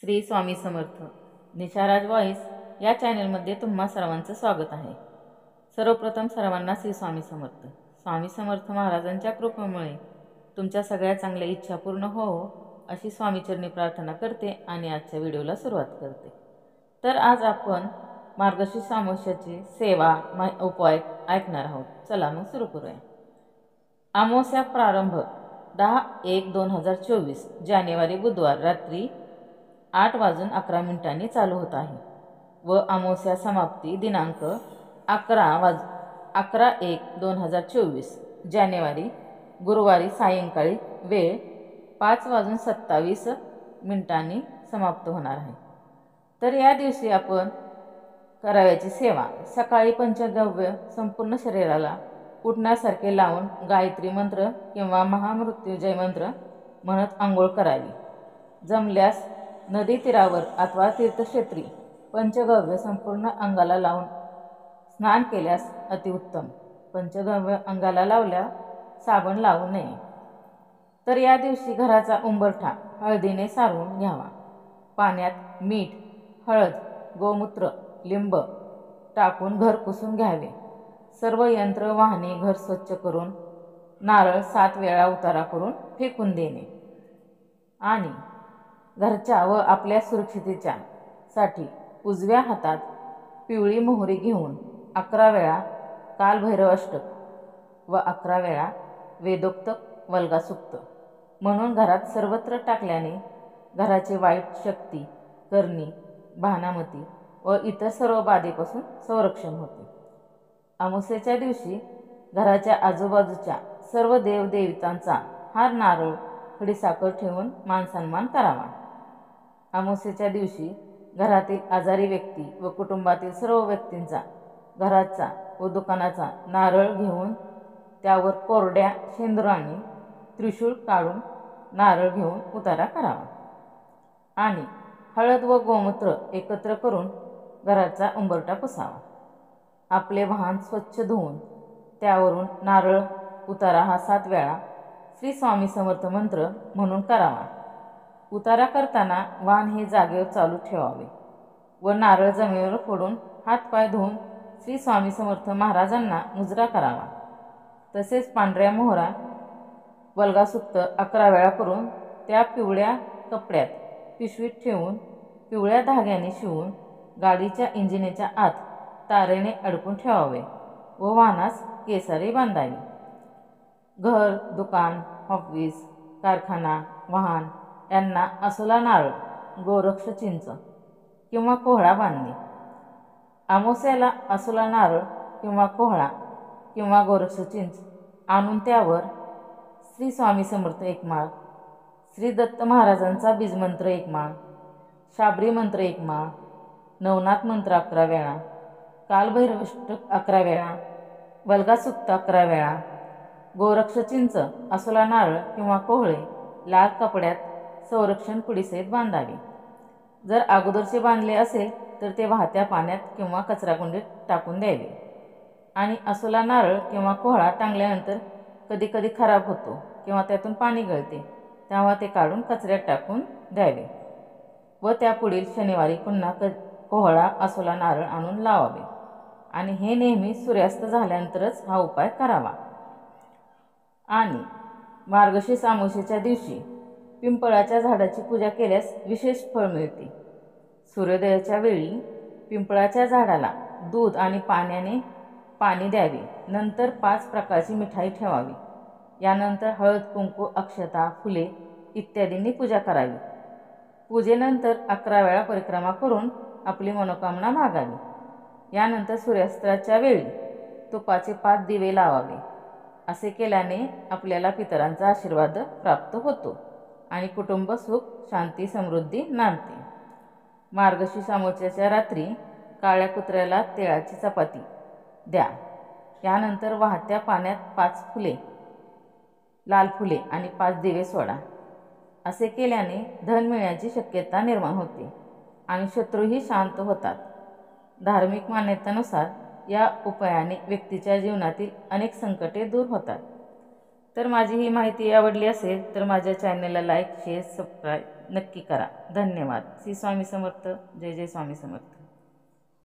Shri Swami Samarth निशाराज voice या चॅनलमध्ये तुम्हा सर्वांचं स्वागत आहे। सर्वप्रथम सर्वांना श्री स्वामी समर्थ। स्वामी समर्थ महाराजांच्या कृपेमुळे तुमच्या सगळ्या चांगल्या इच्छा पूर्ण हो अशी स्वामीचरणी प्रार्थना करते आणि आजच्या व्हिडिओला सुरुवात करते। तर आज आपण मार्गशीर्ष अमावस्येची सेवा उपाय ऐकणार आहोत। चला मग सुरू करूया। अमावस्या प्रारंभ 10/1/2024 जानेवारी बुधवार रात्री 8:11 चालू होत आहे व अमावस्या समाप्ती दिनांक 11/1/2024 जानेवारी गुरुवारी सायंकाळी वेळ 5:27 समाप्त होणार आहे। तर या दिवशी आपण करावयाची सेवा सकाळी पंचगव्य संपूर्ण शरीराला उठण्यासारखे लावून गायत्री मंत्र किंवा महामृत्युंजय मंत्र म्हणत आंघोळ करावी। जमल्यास नदी तीरावर अथवा तीर्थक्षेत्री पंचगव्य संपूर्ण अंगाला लावून स्नान केल्यास अतिउत्तम। पंचगव्य अंगाला लावल्या साबण लावू नये। तर या दिवशी घराचा उंबरठा हळदीने सारवून घ्यावा। पाण्यात मीठ, हळद, गोमूत्र, लिंब टाकून घर पुसून घ्यावे। सर्व यंत्र वाहने घर स्वच्छ करून नारळ 7 वेळा उतारा करून फेकून देणे आणि घरच्या व आपल्या सुरक्षिततेच्या साठी उजव्या हातात पिवळी मोहरी घेऊन 11 वेळा कालभैरव अष्टक व 11 वेळा वेदोक्त वल्गासुक्त म्हणून घरात सर्वत्र टाकल्याने घराचे वाईट शक्ती, करणी, भानामती व इतर सर्व बाधेपासून संरक्षण होते। अमावस्येच्या दिवशी घराच्या आजूबाजूच्या सर्व देवदेवतांचा हार, नारळ, खडीसाखर ठेवून मानसन्मान करावा। अमावस्येच्या दिवशी घरातील आजारी व्यक्ती व कुटुंबातील सर्व व्यक्तींचा घराचा व दुकानाचा नारळ घेऊन त्यावर कोरड्या शेंदुराने त्रिशूळ काढून नारळ घेऊन उतारा करावा आणि हळद व गोमूत्र एकत्र करून घराचा उंबरठा पुसावा। आपले वाहन स्वच्छ धुवून त्यावरून नारळ उतारा हा 7 वेळा श्री स्वामी समर्थ मंत्र म्हणून करावा। उतारा करताना वाहन हे जागेवर चालू ठेवावे व नारळ जमिनीवर फोडून हातपाय धुवून श्री स्वामी समर्थ महाराजांना मुजरा करावा। तसेच पांढऱ्या मोहरा वल्गासुक्त 11 वेळा करून त्या पिवळ्या कपड्यात पिशवीत ठेवून पिवळ्या धाग्याने शिवून गाडीच्या इंजिनाच्या आत तारेने अडकून ठेवावे व वाहनास केसारी बांधावी। घर, दुकान, ऑफिस, कारखाना, वाहन यांना असला नारळ, गोरक्ष चिंच किंवा कोहळा बांधणे। अमावस्याला असला नारळ किंवा कोहळा किंवा गोरक्ष चिंच आणून त्यावर श्री स्वामी समर्थ 1 माळ, श्री दत्त महाराजांचा बीजमंत्र 1 माळ, शाबरी मंत्र 1 माळ, नवनाथ मंत्र 11 वेळा, कालभैरव अष्टक 11 वेळा, वल्गासुक्त 11 वेळा, गोरक्ष चिंच, असला नारळ किंवा कोहळे लाल कपड्यात संरक्षण पुडीसहित बांधावे। जर अगोदरचे बांधले असेल तर ते वाहत्या पाण्यात किंवा कचराकुंडीत टाकून द्यावे आणि असला नारळ किंवा कोहळा टांगल्यानंतर कधी कधी खराब होतो किंवा त्यातून पाणी गळते तेव्हा ते काढून कचऱ्यात टाकून द्यावे व त्या पुढील शनिवारी पुन्हा कोहळा असला नारळ आणून लावावे आणि हे नेहमी सूर्यास्त झाल्यानंतरच हा उपाय करावा। आणि मार्गशीर्ष अमावस्येच्या दिवशी पिंपळाच्या झाडाची पूजा केल्यास विशेष फळ मिळते। सूर्योदयाच्या वेळी पिंपळाच्या झाडाला दूध आणि पाण्याने पाणी द्यावे। नंतर 5 प्रकारची मिठाई ठेवावी। यानंतर हळद, कुंकू, अक्षता, फुले इत्यादींनी पूजा करावी। पूजेनंतर 11 वेळा परिक्रमा करून आपली मनोकामना मागावी। यानंतर सूर्यास्ताच्या वेळी तुपाचे 5 दिवे लावावे। असे केल्याने आपल्याला पितरांचा आशीर्वाद प्राप्त होतो आणि कुटुंब सुख, शांती, समृद्धी नांदते। मार्गशीर्ष अमावस्येच्या रात्री काळ्या कुत्र्याला तिळाची चपाती द्या। यानंतर वाहत्या पाण्यात 5 फुले, लाल फुले आणि 5 दिवे सोडा। असे केल्याने धन मिळण्याची शक्यता निर्माण होते आणि शत्रूही शांत होतात। धार्मिक मान्यतेनुसार या उपायाने व्यक्तीच्या जीवनातील अनेक संकटे दूर होतात। तर माझी ही माहिती आवडली असेल तर माझ्या चॅनलला लाईक, शेअर, सबस्क्राईब नक्की करा. धन्यवाद. श्री स्वामी समर्थ. जय जय स्वामी समर्थ.